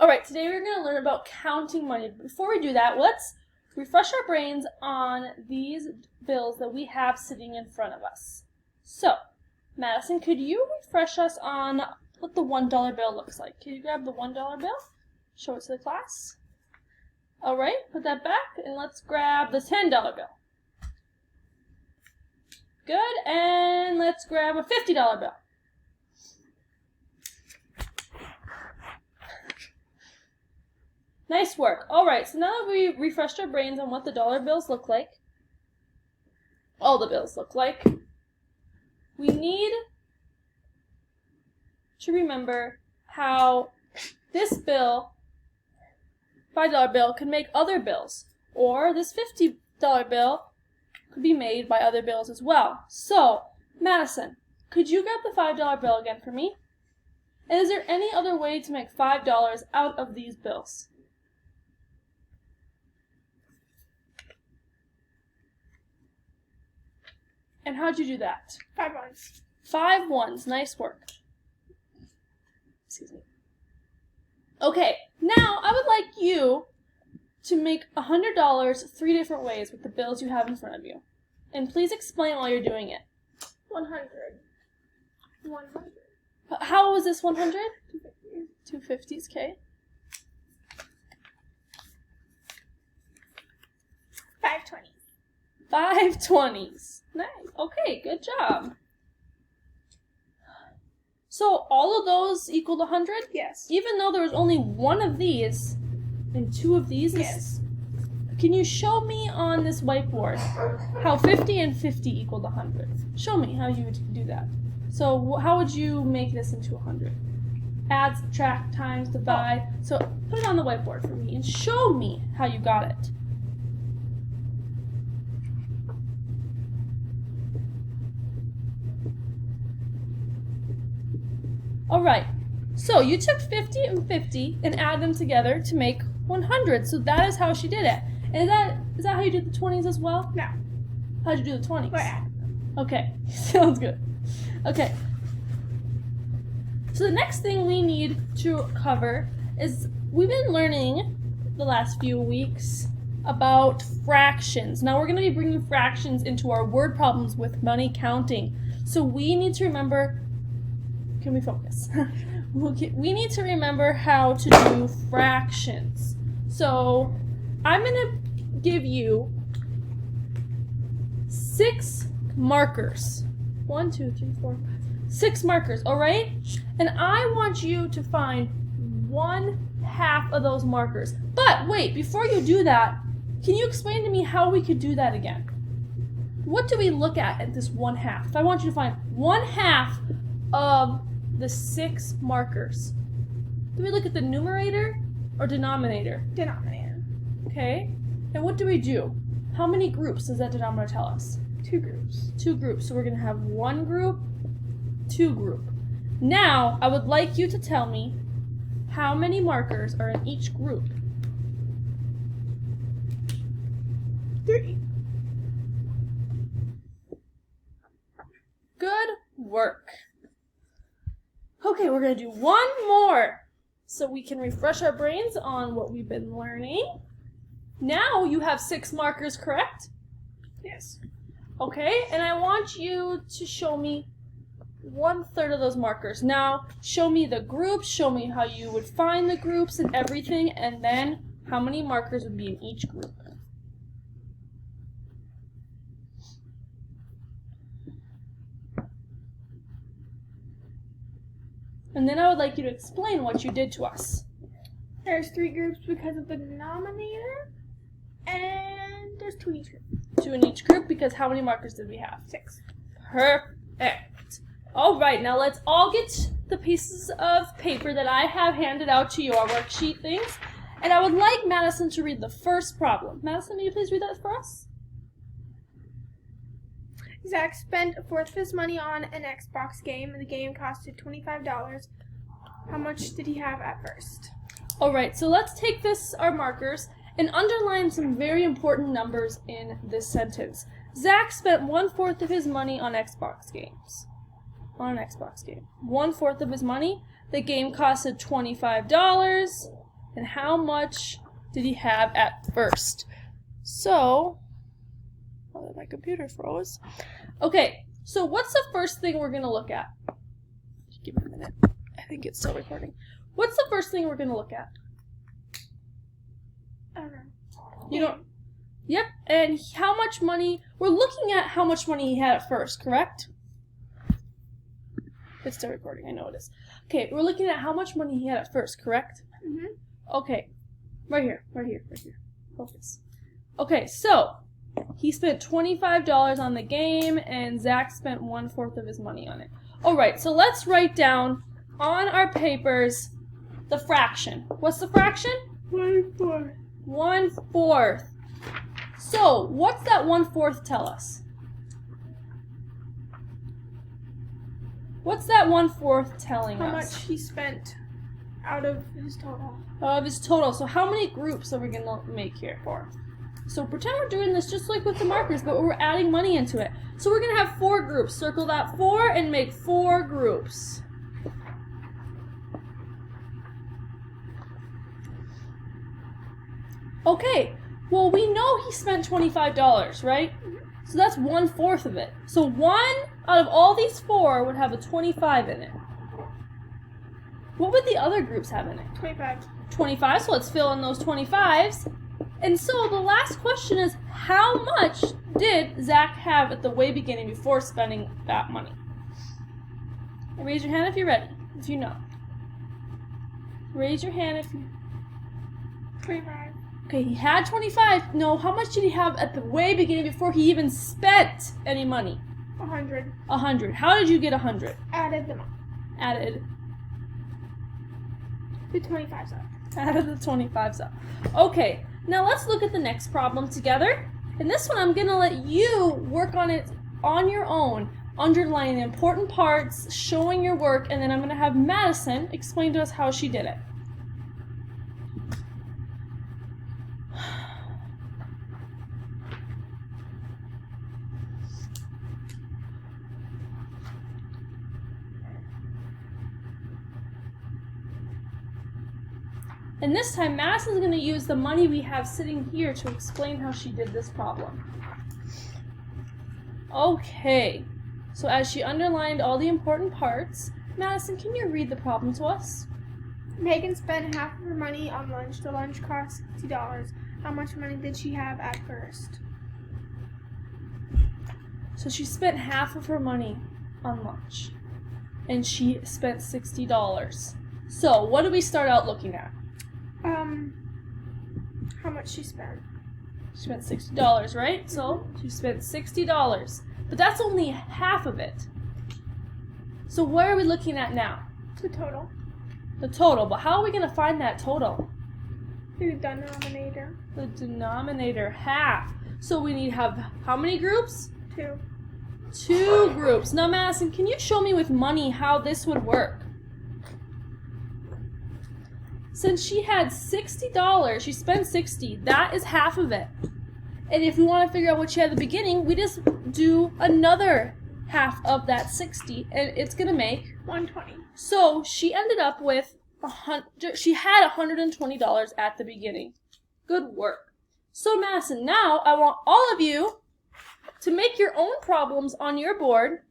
Alright, today we're going to learn about counting money. Before we do that, let's refresh our brains on these bills that we have sitting in front of us. So, Madison, could you refresh us on what the $1 bill looks like? Can you grab the $1 bill? Show it to the class. Alright, put that back, and let's grab the $10 bill. Good, and let's grab a $50 bill. Nice work. Alright, so now that we refreshed our brains on what the dollar bills look like, all the bills look like, we need to remember how this bill, $5 bill, can make other bills, or this $50 bill could be made by other bills as well. So, Madison, could you grab the $5 bill again for me? And is there any other way to make $5 out of these bills? And how'd you do that? 5 ones. 5 ones. Nice work. Excuse me. Okay, now I would like you to make $100 3 different ways with the bills you have in front of you. And please explain while you're doing it. 100. 100. How was this 100? 250s, okay. 520s. 520s. Nice. Okay, good job. So all of those equaled 100? Yes. Even though there was only one of these and 2 of these? Yes. Can you show me on this whiteboard how 50 and 50 equaled 100? Show me how you would do that. So how would you make this into 100? Add, subtract, times, divide. So put it on the whiteboard for me and show me how you got it. Alright, so you took 50 and 50 and added them together to make 100. So that is how she did it. And is that how you did the 20s as well? No. How'd you do the 20s? Go ahead. Okay, sounds good. Okay. So the next thing we need to cover is we've been learning the last few weeks about fractions. Now we're going to be bringing fractions into our word problems with money counting. So we need to remember, can we focus? We need to remember how to do fractions. So I'm going to give you 6 markers. 1, 2, 3, 4, 5, 6 markers, all right? And I want you to find 1/2 of those markers. But wait, before you do that, can you explain to me how we could do that again? What do we look at this 1/2? I want you to find 1/2 of the 6 markers. Do we look at the numerator or denominator? Denominator. Okay. And what do we do? How many groups does that denominator tell us? 2 groups. 2 groups. So we're going to have 1 group, 2 group. Now, I would like you to tell me how many markers are in each group. 3. Good work. Okay, we're going to do 1 more so we can refresh our brains on what we've been learning. Now you have 6 markers, correct? Yes. Okay, and I want you to show me 1/3 of those markers. Now, show me the groups, show me how you would find the groups and everything, and then how many markers would be in each group. And then I would like you to explain what you did to us. There's 3 groups because of the denominator, and there's 2 in each group. 2 in each group because how many markers did we have? 6. Perfect. All right, now let's all get the pieces of paper that I have handed out to you, our worksheet things. And I would like Madison to read the first problem. Madison, will you please read that for us? Zach spent 1/4 of his money on an Xbox game, and the game costed $25. How much did he have at first? All right, so let's take our markers, and underline some very important numbers in this sentence. Zach spent 1/4 of his money on Xbox games. On an Xbox game. 1/4 of his money. The game costed $25. And how much did he have at first? So, oh, my computer froze. Okay, so what's the first thing we're going to look at? Give me a minute. I think it's still recording. What's the first thing we're going to look at? I don't know. You don't? Yep, and how much money, we're looking at how much money he had at first, correct? It's still recording, I know it is. Okay, we're looking at how much money he had at first, correct? Mm-hmm. Okay, right here. Focus. Okay, so he spent $25 on the game, and Zach spent 1/4 of his money on it. All right, so let's write down on our papers the fraction. What's the fraction? 1/4. 1/4. So, what's that 1/4 tell us? What's that 1/4 telling How us? much he spent out of his total. Of his total. So how many groups are we going to make here for? So pretend we're doing this just like with the markers, but we're adding money into it. So we're going to have 4 groups. Circle that 4 and make 4 groups. Okay, well we know he spent $25, right? So that's 1/4 of it. So 1 out of all these 4 would have a 25 in it. What would the other groups have in it? 25. 25, so let's fill in those 25s. And so the last question is, how much did Zach have at the way beginning before spending that money? And raise your hand if you're ready, if you know. Raise your hand if you... 25. Okay, he had 25. No, how much did he have at the way beginning before he even spent any money? 100. 100. How did you get 100? Added them up. Added The 25's up. Added the 25s up. Okay, now let's look at the next problem together. And this one I'm going to let you work on it on your own, underlining the important parts, showing your work, and then I'm going to have Madison explain to us how she did it. And this time, Madison's going to use the money we have sitting here to explain how she did this problem. Okay, so as she underlined all the important parts, Madison, can you read the problem to us? Megan spent half of her money on lunch. The lunch cost $60. How much money did she have at first? So she spent half of her money on lunch, and she spent $60. So what do we start out looking at? How much she spent? She spent $60, right? So she spent $60, but that's only half of it. So what are we looking at now? The total. The total, but how are we going to find that total? The denominator. The denominator, half. So we need to have how many groups? 2. 2 groups. Now Madison, can you show me with money how this would work? Since she had $60, she spent $60, that is half of it. And if we want to figure out what she had at the beginning, we just do another half of that 60, and it's going to make 120. So she ended up with she had $120 at the beginning. Good work. So Madison, now I want all of you to make your own problems on your board.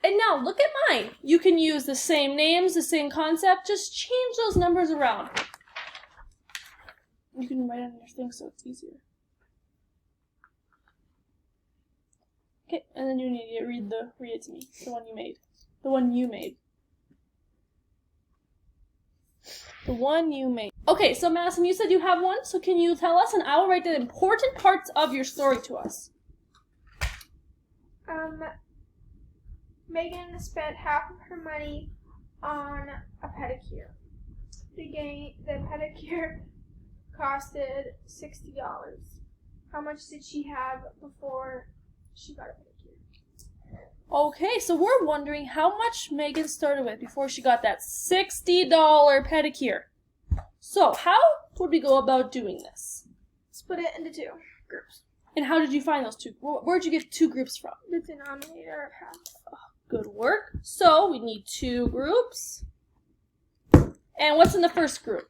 And now look at mine. You can use the same names, the same concept, just change those numbers around. You can write on your thing so it's easier. Okay, and then you need to read it to me, the one you made. The one you made. The one you made. Okay, so Madison, you said you have one, so can you tell us, and I will write the important parts of your story to us. Megan spent half of her money on a pedicure. The pedicure costed $60. How much did she have before she got a pedicure? Okay, so we're wondering how much Megan started with before she got that $60 pedicure. So how would we go about doing this? Split it into 2 groups. And how did you find those 2? Where'd you get 2 groups from? The denominator of half. Good work. So we need 2 groups. And what's in the first group?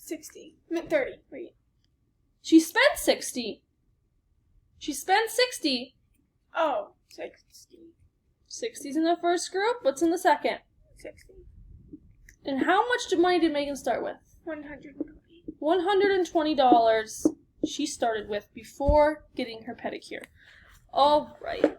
60. 30. Wait. She spent 60. She spent 60. Oh, 60. 60's in the first group. What's in the second? 60. And how much money did Megan start with? 120. $120 she started with before getting her pedicure. All right.